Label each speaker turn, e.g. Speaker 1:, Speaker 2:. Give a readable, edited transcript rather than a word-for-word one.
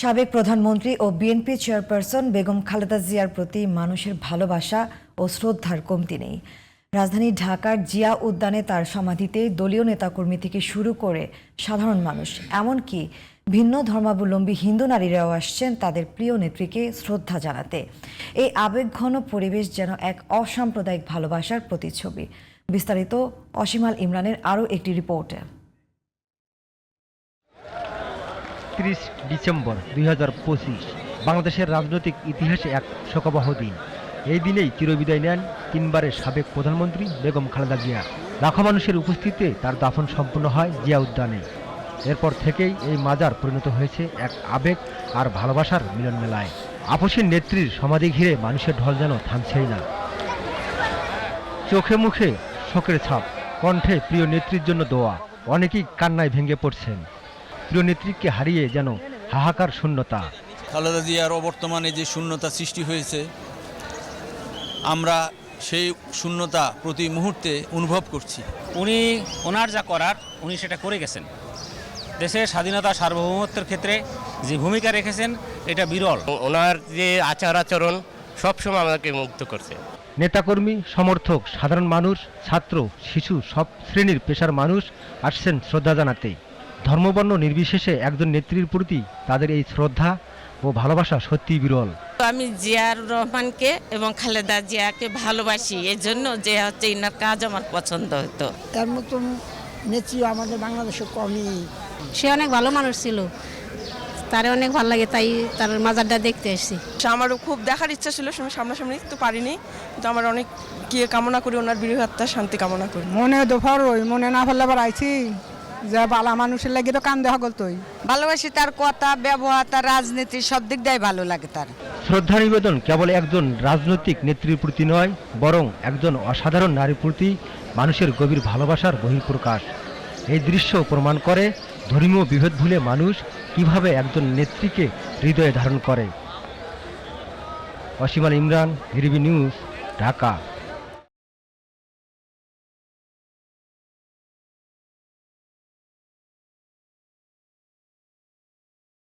Speaker 1: সাবেক প্রধানমন্ত্রী ও BNP chairperson Begum Khaleda জিয়ার প্রতি মানুষের ভালোবাসা ও শ্রদ্ধার কমতি নেই। রাজধানী ঢাকার জিয়া উদ্যানে তার সমাধিতে দলীয় নেতাকর্মী থেকে শুরু করে সাধারণ মানুষ, এমনকি ভিন্ন ধর্মাবলম্বী হিন্দু নারীরাও আসছেন তাদের প্রিয় নেত্রীকে শ্রদ্ধা জানাতে। এই আবেগঘন পরিবেশ যেন এক অসাম্প্রদায়িক ভালোবাসার প্রতিচ্ছবি। বিস্তারিত অসীমাল ইমরানের আরও একটি রিপোর্টে।
Speaker 2: ৩০ ডিসেম্বর ২০২৫ বাংলাদেশের রাজনৈতিক ইতিহাসে এক শোকাবহ দিন। এই দিনেই চিরবিদায় নেন তিনবারের সাবেক প্রধানমন্ত্রী বেগম খালেদা জিয়া। লাখো মানুষের উপস্থিতিতে তার দাফন সম্পন্ন হয় জিয়া উদ্যানে। এরপর থেকেই এই মাজার পরিণত হয়েছে এক আবেগ আর ভালোবাসার মিলন মেলায়। আপসীর নেত্রীর সমাধি ঘিরে মানুষের ঢল যেন থামছেই না। চোখে মুখে শোকের ছাপ, কণ্ঠে প্রিয় নেত্রীর জন্য দোয়া। অনেকেই কান্নায় ভেঙে পড়ছেন। প্রিয় নেত্রীকে হারিয়ে যেন হাহাকার শূন্যতা।
Speaker 3: খালেদা জিয়ার অবর্তমানে যে শূন্যতা সৃষ্টি হয়েছে, আমরা সেই শূন্যতা প্রতি মুহূর্তে অনুভব করছি।
Speaker 4: উনি ওনার যা করার উনি সেটা করে গেছেন। দেশের স্বাধীনতা সার্বভৌমত্বের ক্ষেত্রে যে ভূমিকা রেখেছেন এটা বিরল।
Speaker 5: ওনার যে আচরণ সবসময় আমাকে মুগ্ধ করছে।
Speaker 2: নেতাকর্মী, সমর্থক, সাধারণ মানুষ, ছাত্র, শিশু সব শ্রেণীর পেশার মানুষ আসছেন শ্রদ্ধা জানাতে। ধর্মবর্ণ নির্বিশেষে একজন নেত্রীর প্রতি তাদের এই শ্রদ্ধা ও ভালোবাসা সত্যিই বিরল।
Speaker 6: আমি জিয়ার রহমানকে এবং খালেদা জিয়াকে ভালোবাসি, এজন্য যে হচ্ছে ইনার কাজ আমার পছন্দ হতো।
Speaker 7: তার মতন নেত্রী আমাদের বাংলাদেশে কমই।
Speaker 8: সে অনেক ভালো মানুষ ছিল, তারে অনেক ভালো লাগে, তাই তার মাজারটা দেখতে এসেছি।
Speaker 9: আমারও খুব দেখার ইচ্ছা ছিল, সামনাসামনি তো পারিনি, কিন্তু আমার অনেক কি কামনা করি, ওনার বৃহত্তার শান্তি কামনা করি।
Speaker 7: মনে দোফার ওই মনে না ফেললে আবার আইছি যে বালা মানুষের লাগে তো কান দেখা করতোই।
Speaker 6: ভালোবাসি তার কথা, ব্যবহার, তার রাজনীতি সব দিক দিয়ে ভালো লাগে তার।
Speaker 2: শ্রদ্ধা নিবেদন কেবল একজন রাজনৈতিক নেত্রীর প্রতি নয়, বরং একজন অসাধারণ নারীর প্রতি মানুষের গভীর ভালোবাসার বহিঃপ্রকাশ। এই দৃশ্য প্রমাণ করে ধর্মীয় বিভেদ ভুলে মানুষ কিভাবে একজন নেত্রীকে হৃদয়ে ধারণ করে। অসীমাল ইমরান, ভিডিবি নিউজ, ঢাকা।